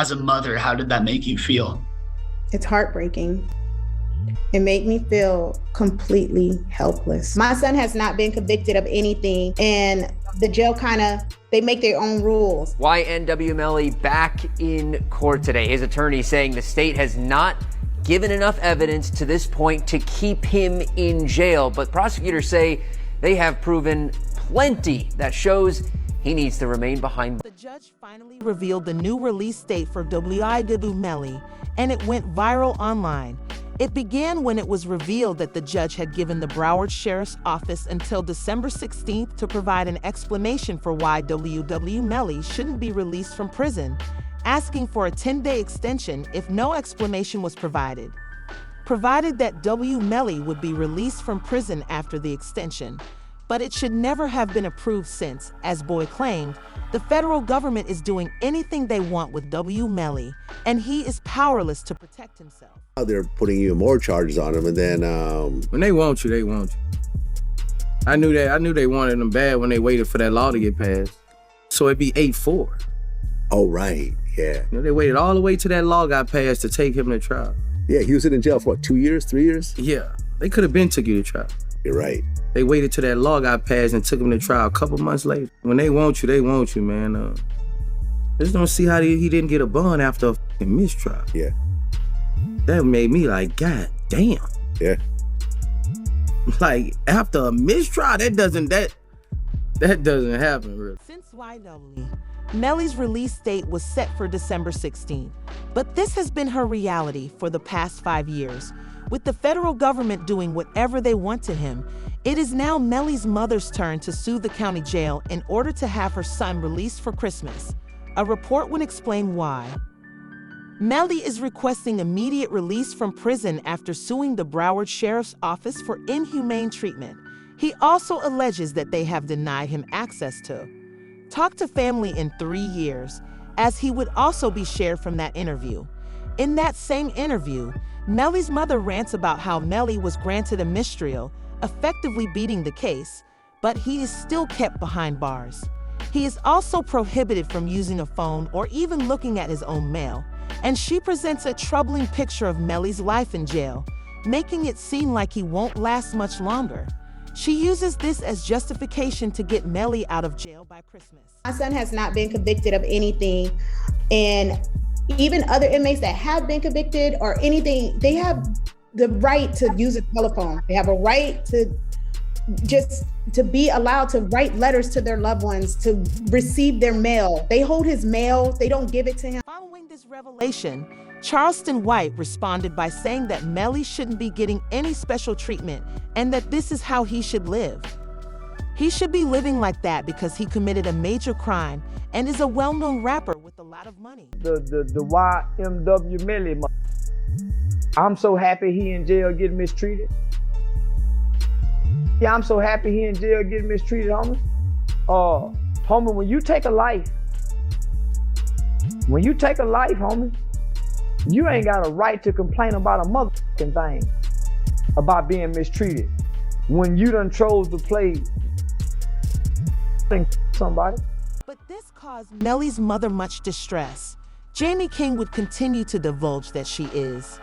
As a mother, how did that make you feel? It's heartbreaking. It made me feel completely helpless. My son has not been convicted of anything, and the jail they make their own rules. YNW Melly back in court today. His attorney saying the state has not given enough evidence to this point to keep him in jail, but prosecutors say they have proven plenty that shows he needs to remain behind. The judge finally revealed the new release date for YNW Melly, and it went viral online. It began when it was revealed that the judge had given the Broward Sheriff's Office until December 16th to provide an explanation for why YNW Melly shouldn't be released from prison, asking for a 10-day extension if no explanation was provided. Provided that W. Melly would be released from prison after the extension, but it should never have been approved since, as Boy claimed, the federal government is doing anything they want with W. Melly, and he is powerless to protect himself. They're putting even more charges on him, and then when they want you, they want you. I knew they wanted him bad when they waited for that law to get passed. So it'd be 8-4. Oh, right, yeah. You know, they waited all the way till that law got passed to take him to trial. Yeah, he was in jail for what, 2 years, 3 years? Yeah, they could have been took you to trial. You're right. They waited till that law got passed and took him to trial a couple months later. When they want you, man. Just don't see how he didn't get a bond after a fucking mistrial. Yeah. That made me like, God damn. Yeah. Like, after a mistrial, that doesn't happen, really. Since YNW, Melly's release date was set for December 16th, but this has been her reality for the past 5 years. With the federal government doing whatever they want to him, it is now Melly's mother's turn to sue the county jail in order to have her son released for Christmas. A report would explain why. Melly is requesting immediate release from prison after suing the Broward Sheriff's Office for inhumane treatment. He also alleges that they have denied him access to talk to family in 3 years, as he would also be shared from that interview. In that same interview, Melly's mother rants about how Melly was granted a mistrial, effectively beating the case, but he is still kept behind bars. He is also prohibited from using a phone or even looking at his own mail, and she presents a troubling picture of Melly's life in jail, making it seem like he won't last much longer. She uses this as justification to get Melly out of jail by Christmas. My son has not been convicted of anything, and even other inmates that have been convicted or anything, they have the right to use a telephone. They have a right to be allowed to write letters to their loved ones, to receive their mail. They hold his mail, they don't give it to him. Following this revelation, Charleston White responded by saying that Melly shouldn't be getting any special treatment and that this is how he should live. He should be living like that because he committed a major crime and is a well-known rapper with a lot of money. The YNW Melly, I'm so happy he in jail getting mistreated. Yeah, I'm so happy he in jail getting mistreated, homie. Homie, when you take a life, homie, you ain't got a right to complain about a motherfucking thing about being mistreated when you done chose to play somebody. But this caused Melly's mother much distress. Jamie King would continue to divulge that she is.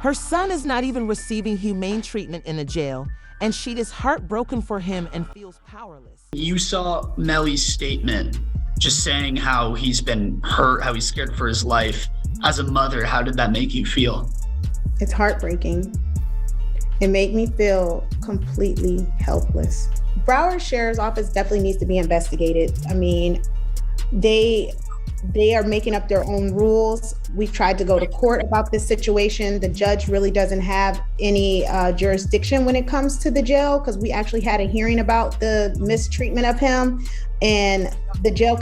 Her son is not even receiving humane treatment in a jail, and she is heartbroken for him and feels powerless. You saw Melly's statement just saying how he's been hurt, how he's scared for his life. As a mother, how did that make you feel? It's heartbreaking. It made me feel completely helpless. Broward Sheriff's Office definitely needs to be investigated. I mean, they are making up their own rules. We've tried to go to court about this situation. The judge really doesn't have any jurisdiction when it comes to the jail, because we actually had a hearing about the mistreatment of him, and the jail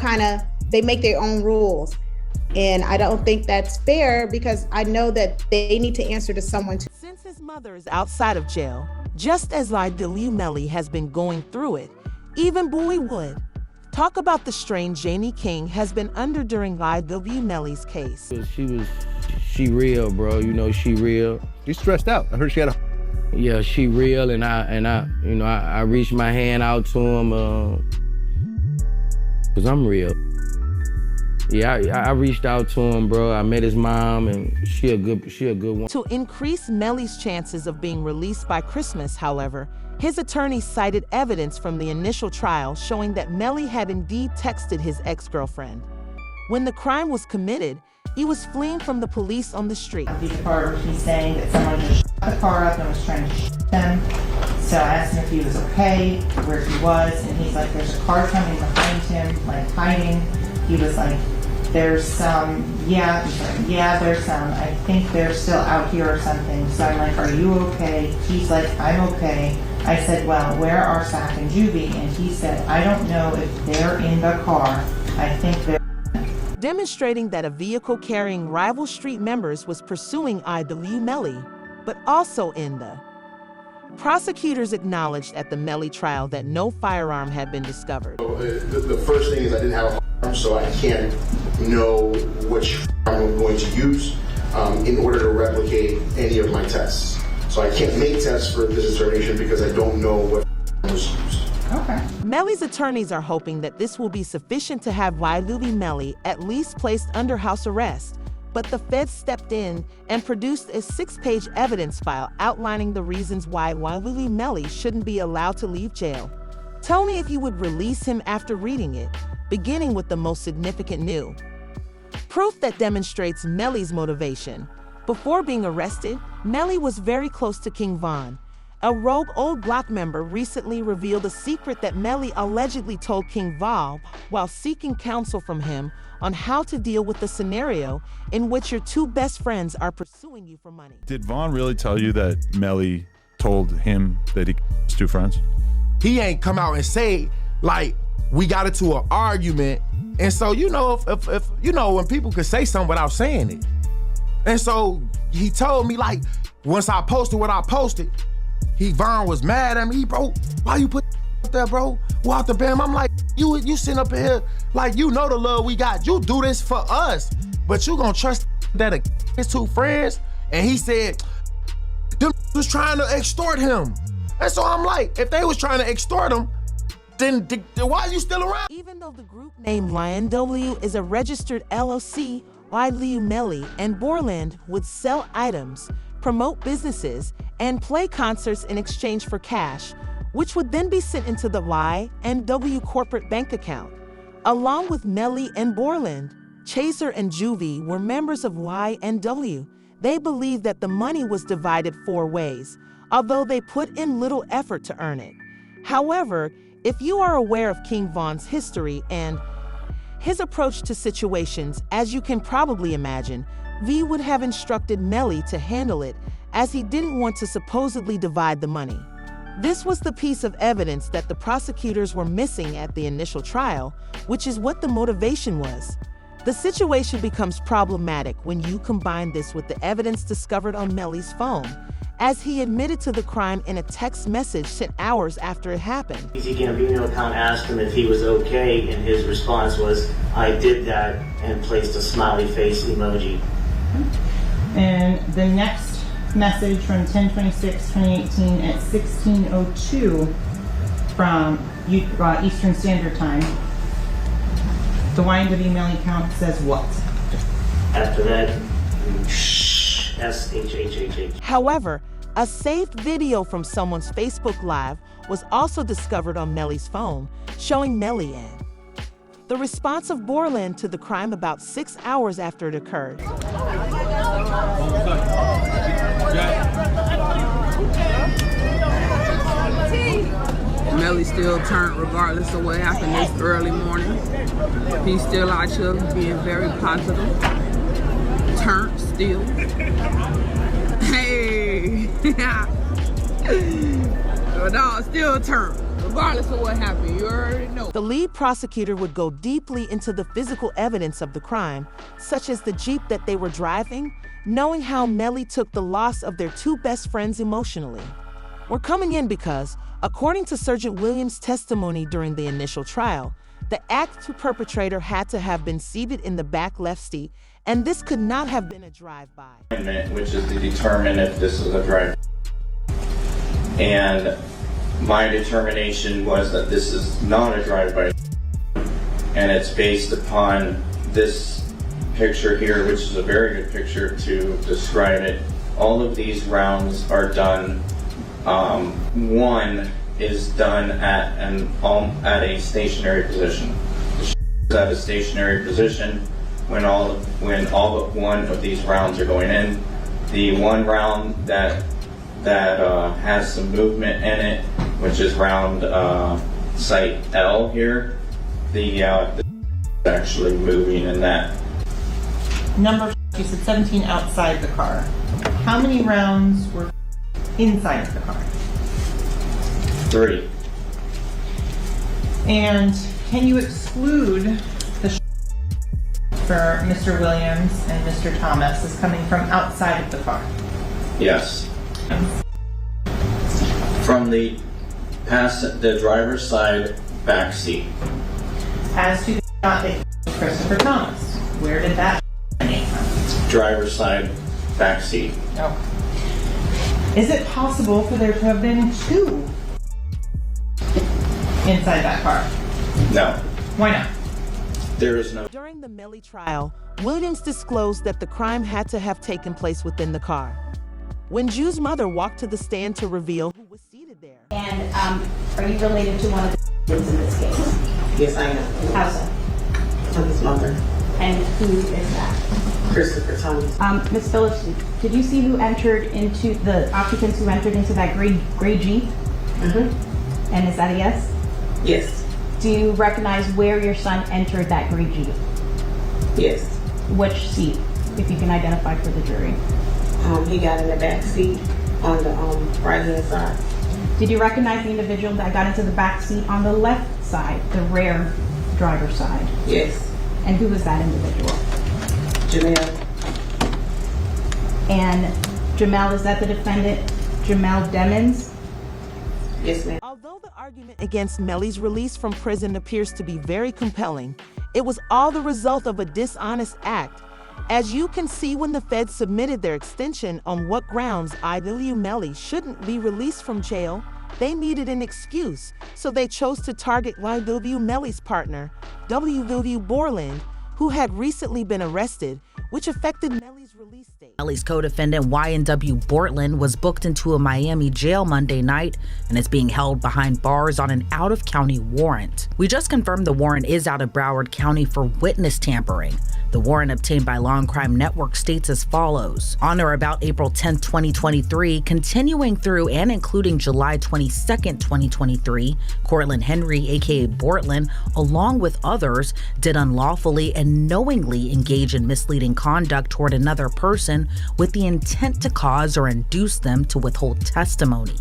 they make their own rules. And I don't think that's fair, because I know that they need to answer to someone. Since his mother is outside of jail, just as YNW Melly has been going through it, even Boy would. Talk about the strain Jamie King has been under during YNW Melly's case. She real, bro. You know, she real. She's stressed out. I heard she had a... Yeah, she real, and I reached my hand out to him, 'cause I'm real. Yeah, I reached out to him, bro. I met his mom, and she a good one. To increase Melly's chances of being released by Christmas, however, his attorney cited evidence from the initial trial showing that Melly had indeed texted his ex-girlfriend. When the crime was committed, he was fleeing from the police on the street. The part where he's saying that someone just shot the car up and was trying to shoot him. So I asked him if he was okay, where he was, and he's like, there's a car coming behind him, like hiding. He was like, there's some, there's some. I think they're still out here or something. So I'm like, are you okay? He's like, I'm okay. I said, well, where are Sack and Juvie? And he said, I don't know if they're in the car. I think they're... Demonstrating that a vehicle carrying rival street members was pursuing YNW Melly, but also in the... Prosecutors acknowledged at the Melly trial that no firearm had been discovered. The first thing is I didn't have a firearm, so I can't know which firearm I'm going to use in order to replicate any of my tests. So I can't make tests for this determination because I don't know what firearm was used. Okay. Melly's attorneys are hoping that this will be sufficient to have YNW Melly at least placed under house arrest, but the feds stepped in and produced a 6-page evidence file outlining the reasons why YNW Melly shouldn't be allowed to leave jail. Tell me if you would release him after reading it, beginning with the most significant new. Proof that demonstrates Melly's motivation. Before being arrested, Melly was very close to King Von. A rogue old block member recently revealed a secret that Melly allegedly told King Von while seeking counsel from him on how to deal with the scenario in which your two best friends are pursuing you for money. Did Von really tell you that Melly told him that he was two friends? He ain't come out and say, like, we got into an argument. And so, you know, if you know, when people could say something without saying it. And so he told me, like, once I posted what I posted, Von was mad at me. Bro, why you put up there, bro? Walk the bam. I'm like, you sitting up here, like, you know the love we got. You do this for us, but you gonna trust that his two friends? And he said, them was trying to extort him. And so I'm like, if they was trying to extort him, then why are you still around? Even though the group name YNW is a registered LLC, YNW Melly and Borland would sell items, promote businesses, and play concerts in exchange for cash, which would then be sent into the YNW corporate bank account. Along with Melly and Borland, Chaser and Juvie were members of YNW. They believed that the money was divided 4 ways, although they put in little effort to earn it. However, if you are aware of King Von's history and his approach to situations, as you can probably imagine, V would have instructed Melly to handle it as he didn't want to supposedly divide the money. This was the piece of evidence that the prosecutors were missing at the initial trial, which is what the motivation was. The situation becomes problematic when you combine this with the evidence discovered on Melly's phone, as he admitted to the crime in a text message sent hours after it happened. The Gambino account asked him if he was okay, and his response was, I did that, and placed a smiley face emoji. And the next message from 10/26/2018 at 16:02 from Eastern Standard Time. The YNW Melly account says what? After that, SHHHH. However, a saved video from someone's Facebook Live was also discovered on Melly's phone, showing Melly in. The response of Borland to the crime about 6 hours after it occurred. Melly still turned regardless of what happened this early morning. He's still out here being very positive. Turned still. Hey! No, still turned. Regardless of what happened, you already know. The lead prosecutor would go deeply into the physical evidence of the crime, such as the Jeep that they were driving, knowing how Melly took the loss of their two best friends emotionally. We're coming in because, according to Sergeant Williams' testimony during the initial trial, the act perpetrator had to have been seated in the back left seat, and this could not have been a drive-by. Which is to determine if this is a drive. And my determination was that this is not a drive-by, and it's based upon this picture here, which is a very good picture to describe it. All of these rounds are done. One is done at a stationary position. At a stationary position when all but one of these rounds are going in. The one round that has some movement in it, which is round site L here, the actually moving in that. Number, you said 17 outside the car. How many rounds were inside of the car? 3. And can you exclude the for Mr. Williams and Mr. Thomas as coming from outside of the car? Yes. From the driver's side back seat. As to the shot that Christopher Thomas, where did that emanate from? Driver's side back seat. Okay. Is it possible for there to have been 2 inside that car? No. Why not? There is no. During the Melly trial, Williams disclosed that the crime had to have taken place within the car. When Ju's mother walked to the stand to reveal who was seated there. And are you related to one of the kids in this case? Yes, I am. How so? I'm his mother. And who is that? Christopher Thomas. Ms. Phillips, did you see who entered into the occupants who entered into that gray Jeep? Mm-hmm. And is that a yes? Yes. Do you recognize where your son entered that gray Jeep? Yes. Which seat, if you can identify for the jury? He got in the back seat on the right-hand side. Did you recognize the individual that got into the back seat on the left side, the rear driver's side? Yes. And who was that individual? Jamel. And Jamel, is that the defendant, Jamel Demons? Yes, ma'am. Although the argument against Melly's release from prison appears to be very compelling, it was all the result of a dishonest act. As you can see, when the feds submitted their extension on what grounds YNW Melly shouldn't be released from jail, they needed an excuse, so they chose to target YNW Melly's partner, YNW Borland, who had recently been arrested, which affected Melly's release date. Melly's co-defendant YNW Borland was booked into a Miami jail Monday night and is being held behind bars on an out-of-county warrant. We just confirmed the warrant is out of Broward County for witness tampering. The warrant obtained by Law and Crime Network states as follows. On or about April 10, 2023, continuing through and including July 22, 2023, Cortland Henry, aka Borland, along with others, did unlawfully and knowingly engage in misleading conduct toward another person with the intent to cause or induce them to withhold testimony.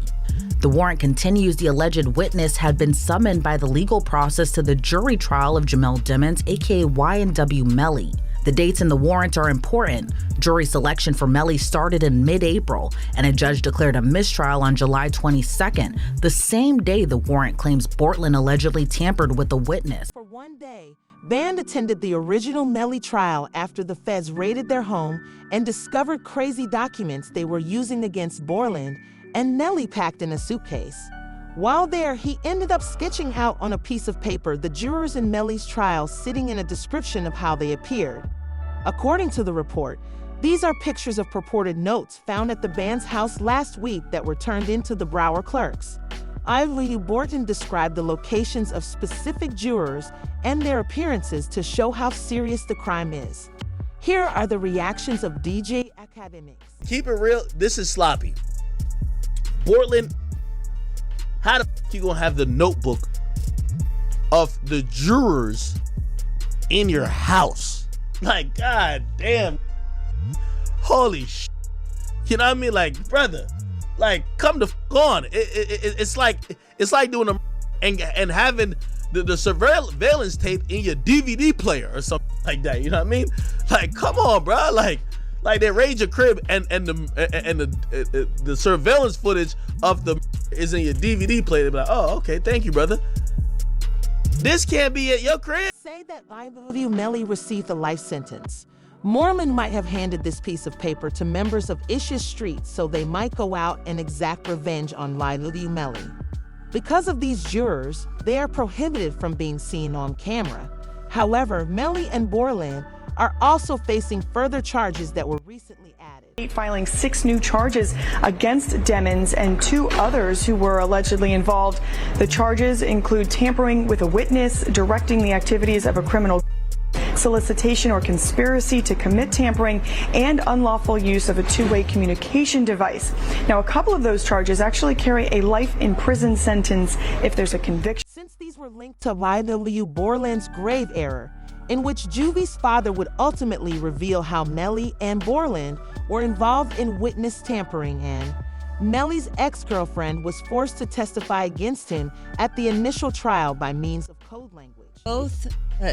The warrant continues the alleged witness had been summoned by the legal process to the jury trial of Jamel Demons, aka YNW Melly. The dates in the warrant are important. Jury selection for Melly started in mid-April, and a judge declared a mistrial on July 22nd, the same day the warrant claims Borland allegedly tampered with the witness. For one day, Band attended the original Melly trial after the feds raided their home and discovered crazy documents they were using against Borland and Melly packed in a suitcase. While there, he ended up sketching out on a piece of paper the jurors in Melly's trial, sitting in a description of how they appeared. According to the report, these are pictures of purported notes found at the band's house last week that were turned into the Broward clerks. YNW Borland described the locations of specific jurors and their appearances to show how serious the crime is. Here are the reactions of DJ academics. Keep it real, this is sloppy. Borland, how the f you gonna have the notebook of the jurors in your house? Like, god damn. Holy sh. You know what I mean? Like, brother, like, come the f on. It's like doing a and having the surveillance tape in your DVD player or something like that. You know what I mean? Like, come on, bro. Like they raid your crib and the surveillance footage of the is in your DVD player. They be like, oh, okay, thank you, brother. This can't be at your crib. Say that YNW Melly received a life sentence. Moreland might have handed this piece of paper to members of Ish's Street so they might go out and exact revenge on YNW Melly. Because of these jurors, they are prohibited from being seen on camera. However, Melly and Borland are also facing further charges that were recently added. Filing 6 new charges against Demmons and 2 others who were allegedly involved. The charges include tampering with a witness, directing the activities of a criminal, solicitation or conspiracy to commit tampering, and unlawful use of a two-way communication device. Now, a couple of those charges actually carry a life in prison sentence if there's a conviction. Since these were linked to YNW Borland's grave error, in which Juvie's father would ultimately reveal how Melly and Borland were involved in witness tampering, and Melly's ex-girlfriend was forced to testify against him at the initial trial by means of code language. Both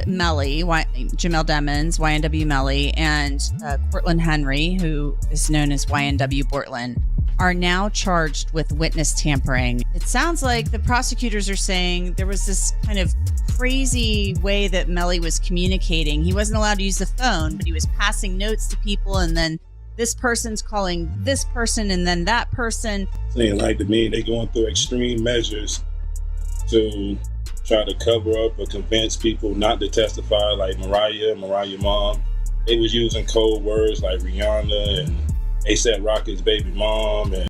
Melly, Jamel Demmons, YNW Melly, and Cortland Henry, who is known as YNW Borland, are now charged with witness tampering. It sounds like the prosecutors are saying there was this kind of crazy way that Melly was communicating. He wasn't allowed to use the phone, but he was passing notes to people, and then this person's calling this person and then that person. Saying like to me, they're going through extreme measures to try to cover up or convince people not to testify, like Mariah mom. They was using code words like Rihanna, and they said Rocket's baby mom, and